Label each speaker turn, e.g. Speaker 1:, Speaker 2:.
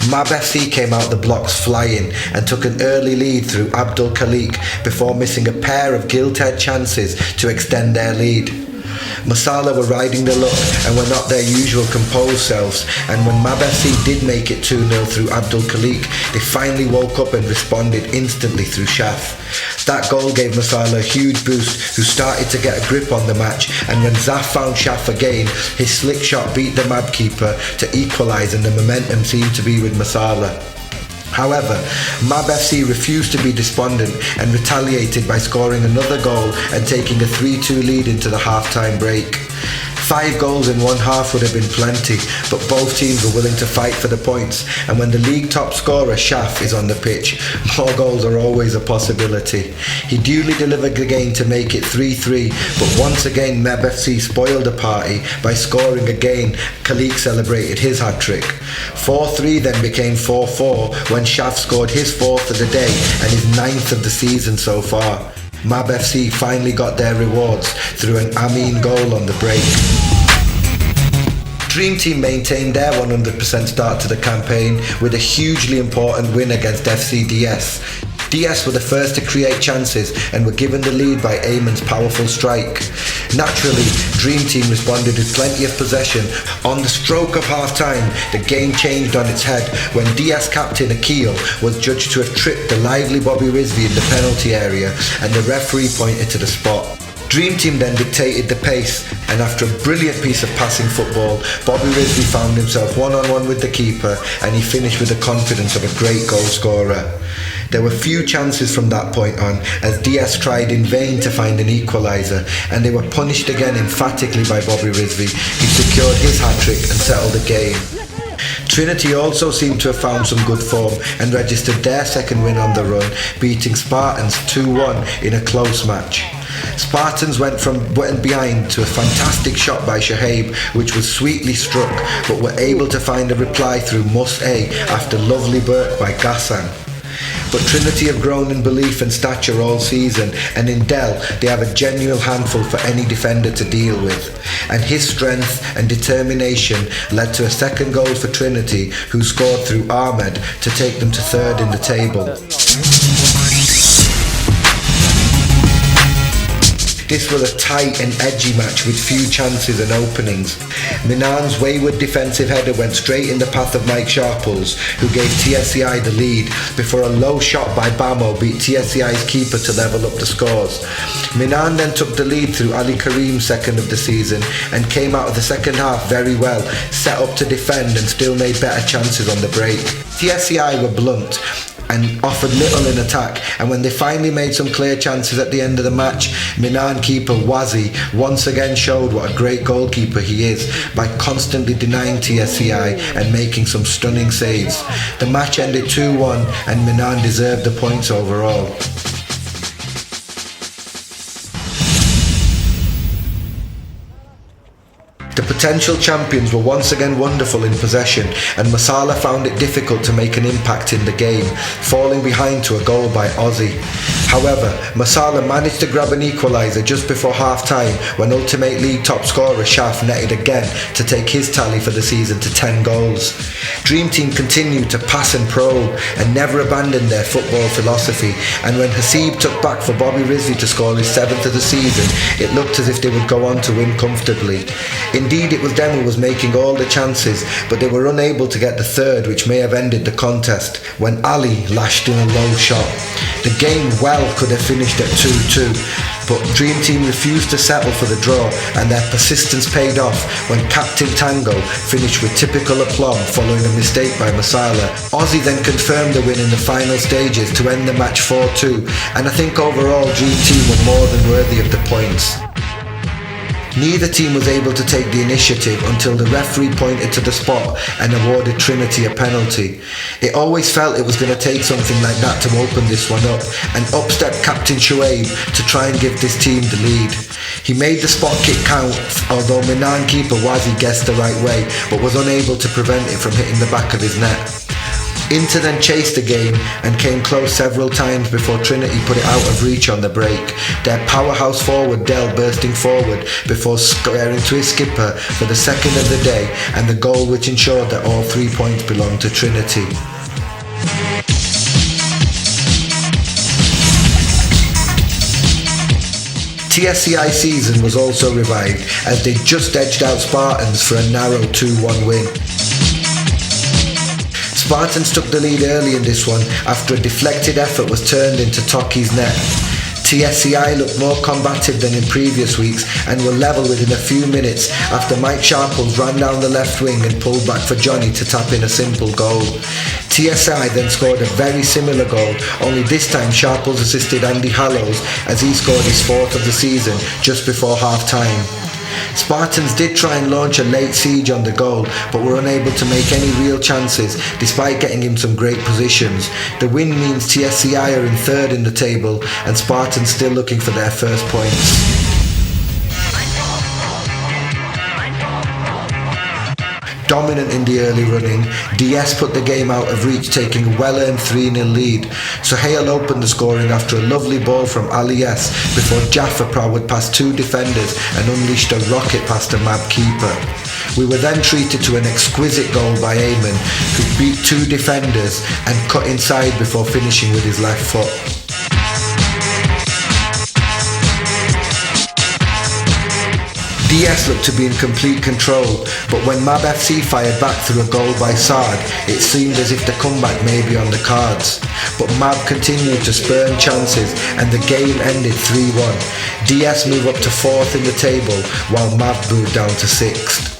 Speaker 1: Mab FC came out the blocks flying and took an early lead through Abdul Khalik before missing a pair of gilt-edged chances to extend their lead. Masala were riding the luck and were not their usual composed selves, and when Mab FC did make it 2-0 through Abdul Khalik, they finally woke up and responded instantly through Shaf. That goal gave Masala a huge boost, who started to get a grip on the match, and when Zaf found Shaf again, his slick shot beat the Mab keeper to equalise, and the momentum seemed to be with Masala. However, Mab FC refused to be despondent and retaliated by scoring another goal and taking a 3-2 lead into the half-time break. 5 goals in one half would have been plenty, but both teams were willing to fight for the points, and when the league top scorer Shaf is on the pitch, more goals are always a possibility. He duly delivered the game to make it 3-3, but once again Mab FC spoiled the party by scoring again. Khalik celebrated his hat-trick. 4-3 then became 4-4 when Shaf scored his 4th of the day and his 9th of the season so far. Mab FC finally got their rewards through an Amin goal on the break. Dream Team maintained their 100% start to the campaign with a hugely important win against FC DS. DS were the first to create chances and were given the lead by Ayman's powerful strike. Naturally, Dream Team responded with plenty of possession. On the stroke of half-time, the game changed on its head when DS captain Akil was judged to have tripped the lively Bobby Rizvi in the penalty area, and the referee pointed to the spot. Dream Team then dictated the pace, and after a brilliant piece of passing football, Bobby Rizvi found himself one-on-one with the keeper, and he finished with the confidence of a great goal scorer. There were few chances from that point on, as DS tried in vain to find an equaliser, and they were punished again emphatically by Bobby Rizvi, who secured his hat-trick and settled the game. Trinity also seemed to have found some good form and registered their second win on the run, beating Spartans 2-1 in a close match. Spartans went behind to a fantastic shot by Shahab, which was sweetly struck, but were able to find a reply through Mus A after lovely work by Ghassan. But Trinity have grown in belief and stature all season, and in Dell they have a genuine handful for any defender to deal with. And his strength and determination led to a second goal for Trinity, who scored through Ahmed to take them to third in the table. This was a tight and edgy match with few chances and openings. Minan's wayward defensive header went straight in the path of Mike Sharples, who gave TSCI the lead, before a low shot by Bamo beat TSCI's keeper to level up the scores. Minan then took the lead through Ali Karim's second of the season and came out of the second half very well, set up to defend and still made better chances on the break. TSCI were blunt and offered little in attack, and when they finally made some clear chances at the end of the match, Minan keeper Wazi once again showed what a great goalkeeper he is by constantly denying TSCI and making some stunning saves. The match ended 2-1 and Minan deserved the points overall. The potential champions were once again wonderful in possession, and Masala found it difficult to make an impact in the game, falling behind to a goal by Ozzy. However, Masala managed to grab an equaliser just before half-time when Ultimate League top scorer Shaf netted again to take his tally for the season to 10 goals. Dream Team continued to pass and probe and never abandoned their football philosophy, and when Hasib took back for Bobby Rizvi to score his 7th of the season, it looked as if they would go on to win comfortably. Indeed, it was them who was making all the chances, but they were unable to get the third, which may have ended the contest when Ali lashed in a low shot. The game well could have finished at 2-2, but Dream Team refused to settle for the draw, and their persistence paid off when Captain Tango finished with typical aplomb following a mistake by Masala. Ozzy then confirmed the win in the final stages to end the match 4-2, and I think overall Dream Team were more than worthy of the points. Neither team was able to take the initiative until the referee pointed to the spot and awarded Trinity a penalty. It always felt it was going to take something like that to open this one up, and up stepped Captain Shoaib to try and give this team the lead. He made the spot kick count, although Minan keeper Wazi guessed the right way, but was unable to prevent it from hitting the back of his net. Inter then chased the game and came close several times before Trinity put it out of reach on the break. Their powerhouse forward Dell bursting forward before squaring to his skipper for the second of the day and the goal which ensured that all 3 points belonged to Trinity. TSCI season was also revived as they just edged out Spartans for a narrow 2-1 win. Spartans took the lead early in this one after a deflected effort was turned into Toki's net. TSCI looked more combative than in previous weeks and were level within a few minutes after Mike Sharples ran down the left wing and pulled back for Johnny to tap in a simple goal. TSI then scored a very similar goal, only this time Sharples assisted Andy Hallows as he scored his fourth of the season just before half-time. Spartans did try and launch a late siege on the goal, but were unable to make any real chances despite getting in some great positions. The win means TSCI are in third in the table and Spartans still looking for their first points. Dominant in the early running, DS put the game out of reach, taking a well-earned 3-0 lead. Sohail opened the scoring after a lovely ball from Ali S before Jaffa powered past two defenders and unleashed a rocket past a mad keeper. We were then treated to an exquisite goal by Eamon, who beat two defenders and cut inside before finishing with his left foot. DS looked to be in complete control, but when Mab FC fired back through a goal by Saad, it seemed as if the comeback may be on the cards. But Mab continued to spurn chances and the game ended 3-1. DS move up to 4th in the table while Mab moved down to 6th.